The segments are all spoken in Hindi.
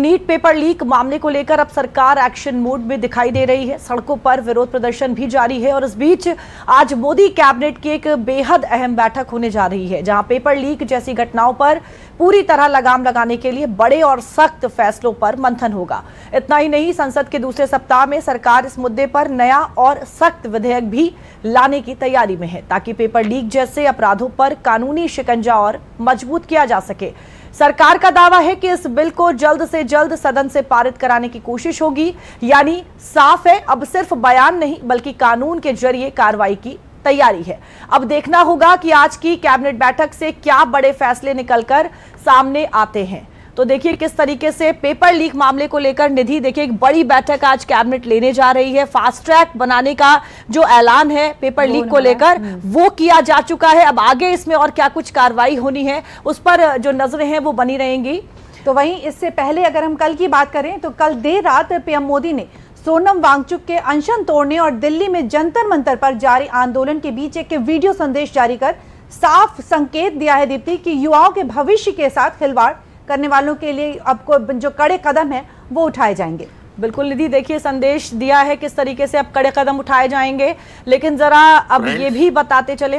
नीट पेपर लीक मामले को लेकर अब सरकार एक्शन मोड में दिखाई दे रही है। सड़कों पर विरोध प्रदर्शन भी जारी है और इस बीच आज मोदी कैबिनेट की एक बेहद अहम बैठक होने जा रही है, जहां पेपर लीक जैसी घटनाओं पर पूरी तरह लगाम लगाने के लिए बड़े और सख्त फैसलों पर मंथन होगा। इतना ही नहीं, संसद के दूसरे सप्ताह में सरकार इस मुद्दे पर नया और सख्त विधेयक भी लाने की तैयारी में है, ताकि पेपर लीक जैसे अपराधों पर कानूनी शिकंजा और मजबूत किया जा सके। सरकार का दावा है कि इस बिल को जल्द से जल्द सदन से पारित कराने की कोशिश होगी। यानी साफ है, अब सिर्फ बयान नहीं बल्कि कानून के जरिए कार्रवाई की तैयारी है। अब देखना होगा कि आज की कैबिनेट बैठक से क्या बड़े फैसले निकलकर सामने आते हैं। तो देखिए किस तरीके से पेपर लीक मामले को लेकर निधि देखिए एक बड़ी बैठक आज कैबिनेट लेने जा रही है। फास्ट ट्रैक बनाने का जो ऐलान है पेपर लीक को लेकर वो किया जा चुका है। अब आगे इसमें और क्या कुछ कार्रवाई होनी है उस पर जो नजरें हैं वो बनी रहेंगी। तो वहीं इससे पहले अगर हम कल की बात करें तो कल देर रात पीएम मोदी ने सोनम वांगचुक के अनशन तोड़ने और दिल्ली में जंतर मंतर पर जारी आंदोलन के बीच एक वीडियो संदेश जारी कर साफ संकेत दिया है दीप्ति कि युवाओं के भविष्य के साथ खिलवाड़ करने वालों के लिए अब को जो कड़े कदम है वो उठाए जाएंगे। बिल्कुल निधि, देखिए संदेश दिया है किस तरीके से अब कड़े कदम उठाए जाएंगे, लेकिन जरा अब ये भी बताते चले।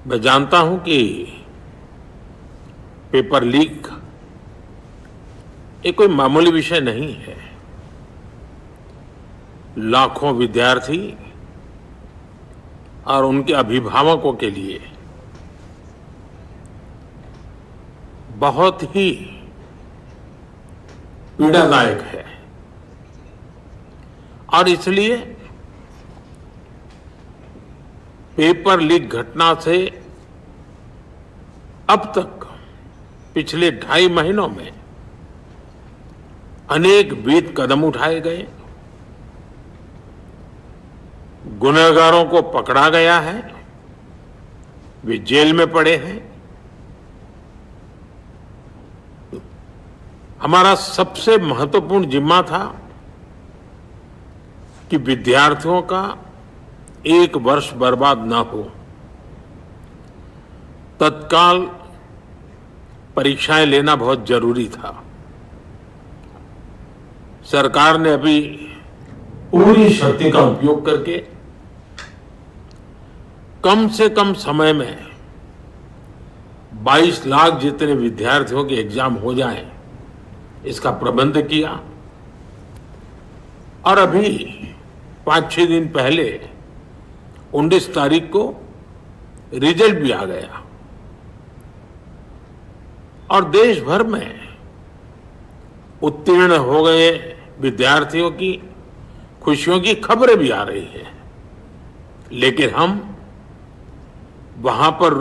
मैं जानता हूं कि पेपर लीक एक कोई मामूली विषय नहीं है। लाखों विद्यार्थी और उनके अभिभावकों के लिए बहुत ही पीड़ादायक है और इसलिए पेपर लीक घटना से अब तक पिछले 2.5 महीनों में अनेक विध कदम उठाए गए, गुनहगारों को पकड़ा गया है, वे जेल में पड़े हैं। हमारा सबसे महत्वपूर्ण जिम्मा था कि विद्यार्थियों का 1 वर्ष बर्बाद ना हो। तत्काल परीक्षाएं लेना बहुत जरूरी था। सरकार ने अभी पूरी शक्ति का उपयोग करके कम से कम समय में 22 लाख जितने विद्यार्थियों के एग्जाम हो जाएं, इसका प्रबंध किया। और अभी 5-6 दिन पहले 19 तारीख को रिजल्ट भी आ गया और देश भर में उत्तीर्ण हो गए विद्यार्थियों की खुशियों की खबरें भी आ रही हैं। लेकिन हम वहां पर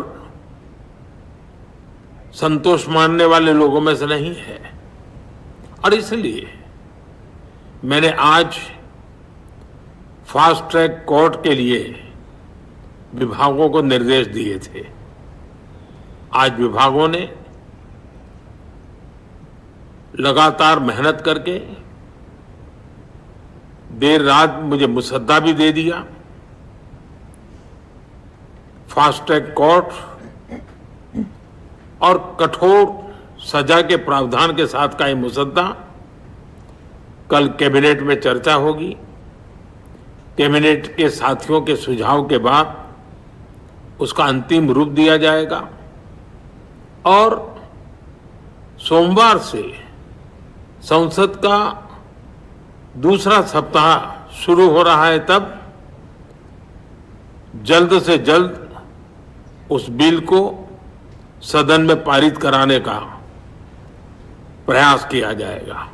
संतोष मानने वाले लोगों में से नहीं है और इसलिए मैंने आज फास्ट ट्रैक कोर्ट के लिए विभागों को निर्देश दिए थे। आज विभागों ने लगातार मेहनत करके देर रात मुझे मुसद्दा भी दे दिया। फास्ट ट्रैक कोर्ट और कठोर सजा के प्रावधान के साथ का ये मुसद्दा कल कैबिनेट में चर्चा होगी। कैबिनेट के साथियों के सुझाव के बाद उसका अंतिम रूप दिया जाएगा और सोमवार से संसद का दूसरा सप्ताह शुरू हो रहा है। तब जल्द से जल्द उस बिल को सदन में पारित कराने का प्रयास किया जाएगा।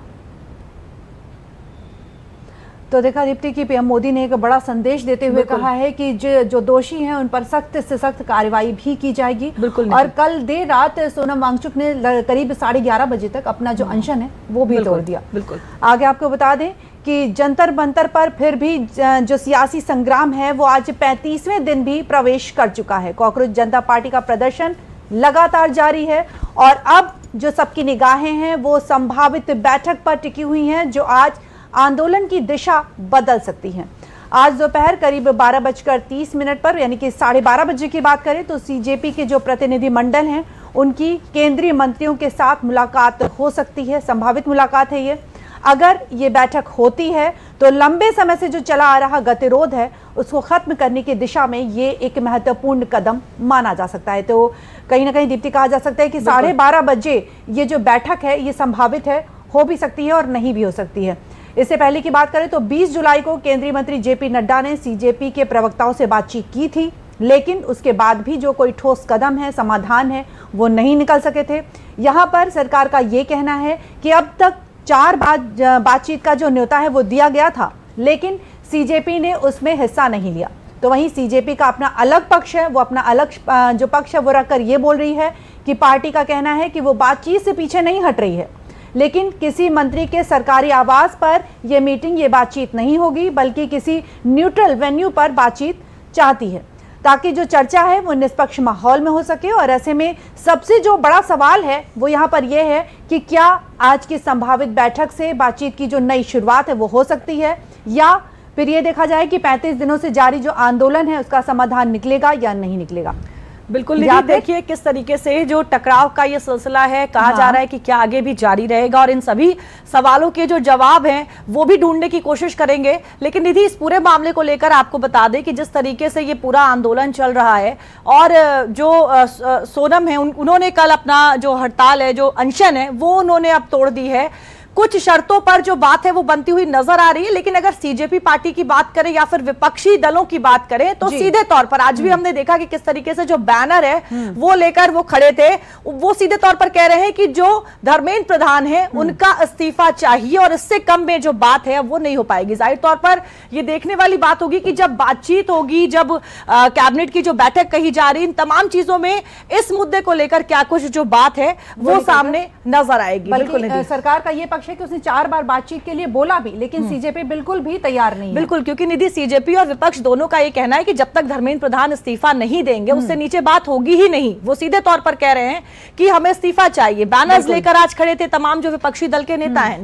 तो देखा दीप्ति की पीएम मोदी ने एक बड़ा संदेश देते हुए कहा है कि जो दोषी हैं उन पर सख्त से सख्त कार्रवाई भी की जाएगी। बिल्कुल। और कल देर रात सोनम वांगचुक ने करीब 11:30 बजे तक अपना जो अनशन है वो भी तोड़ दिया। बिल्कुल। आगे आपको बता दें कि जंतर मंतर पर फिर भी जो सियासी संग्राम है वो आज 35वें दिन भी प्रवेश कर चुका है। कॉकरोच जनता पार्टी का प्रदर्शन लगातार जारी है और अब जो सबकी निगाहें हैं वो संभावित बैठक पर टिकी हुई हैं जो आज आंदोलन की दिशा बदल सकती है। आज दोपहर करीब 12:30 पर यानी कि 12:30 बजे की बात करें तो सीजेपी के जो प्रतिनिधि मंडल हैं उनकी केंद्रीय मंत्रियों के साथ मुलाकात हो सकती है, संभावित मुलाकात है ये। अगर ये बैठक होती है तो लंबे समय से जो चला आ रहा गतिरोध है उसको खत्म करने की दिशा में ये एक महत्वपूर्ण कदम माना जा सकता है। तो कहीं ना कहीं दीप्ति कहा जा सकता है कि 12:30 बजे ये जो बैठक है ये संभावित है, हो भी सकती है और नहीं भी हो सकती है। इससे पहले की बात करें तो 20 जुलाई को केंद्रीय मंत्री जेपी नड्डा ने सीजेपी के प्रवक्ताओं से बातचीत की थी, लेकिन उसके बाद भी जो कोई ठोस कदम है, समाधान है, वो नहीं निकल सके थे। यहाँ पर सरकार का ये कहना है कि अब तक 4 बातचीत का जो न्योता है वो दिया गया था, लेकिन सीजेपी ने उसमें हिस्सा नहीं लिया। तो वहीं सीजेपी का अपना अलग पक्ष है, वो अपना अलग जो पक्ष है वो रखकर ये बोल रही है कि पार्टी का कहना है कि वो बातचीत से पीछे नहीं हट रही है, लेकिन किसी मंत्री के सरकारी आवास पर ये मीटिंग, ये बातचीत नहीं होगी, बल्कि किसी न्यूट्रल वेन्यू पर बातचीत चाहती है ताकि जो चर्चा है वो निष्पक्ष माहौल में हो सके। और ऐसे में सबसे जो बड़ा सवाल है वो यहाँ पर यह है कि क्या आज की संभावित बैठक से बातचीत की जो नई शुरुआत है वो हो सकती है, या फिर ये देखा जाए कि 35 दिनों से जारी जो आंदोलन है उसका समाधान निकलेगा या नहीं निकलेगा। बिल्कुल निधि, देखिए किस तरीके से जो टकराव का ये सिलसिला है, कहा जा रहा है कि क्या आगे भी जारी रहेगा, और इन सभी सवालों के जो जवाब हैं वो भी ढूंढने की कोशिश करेंगे। लेकिन निधि, इस पूरे मामले को लेकर आपको बता दें कि जिस तरीके से ये पूरा आंदोलन चल रहा है और जो सोनम है उन्होंने कल अपना जो हड़ताल है, जो अनशन है, वो उन्होंने अब तोड़ दी है। कुछ शर्तों पर जो बात है वो बनती हुई नजर आ रही है, लेकिन अगर सीजेपी पार्टी की बात करें या फिर विपक्षी दलों की बात करें तो सीधे तौर पर आज भी हमने देखा कि किस तरीके से जो बैनर है वो लेकर वो खड़े थे, वो सीधे तौर पर कह रहे हैं कि जो धर्मेंद्र प्रधान है उनका इस्तीफा चाहिए और इससे कम में जो बात है वो नहीं हो पाएगी। जाहिर तौर पर ये देखने वाली बात होगी कि जब बातचीत होगी, जब कैबिनेट की जो बैठक कही जा रही, इन तमाम चीजों में इस मुद्दे को लेकर क्या कुछ जो बात है वो सामने नजर आएगी। बिल्कुल, सरकार का ये पक्ष है कि उसने 4 बार बातचीत के लिए बोला भी, लेकिन सीजेपी बिल्कुल भी तैयार नहीं है। बिल्कुल, क्योंकि निधि, सीजेपी और विपक्ष दोनों का ये कहना है कि जब तक धर्मेंद्र प्रधान इस्तीफा नहीं देंगे उससे नीचे बात होगी ही नहीं। वो सीधे तौर पर कह रहे हैं कि हमें इस्तीफा चाहिए। बैनर्स लेकर आज खड़े थे तमाम जो विपक्षी दल के नेता हैं।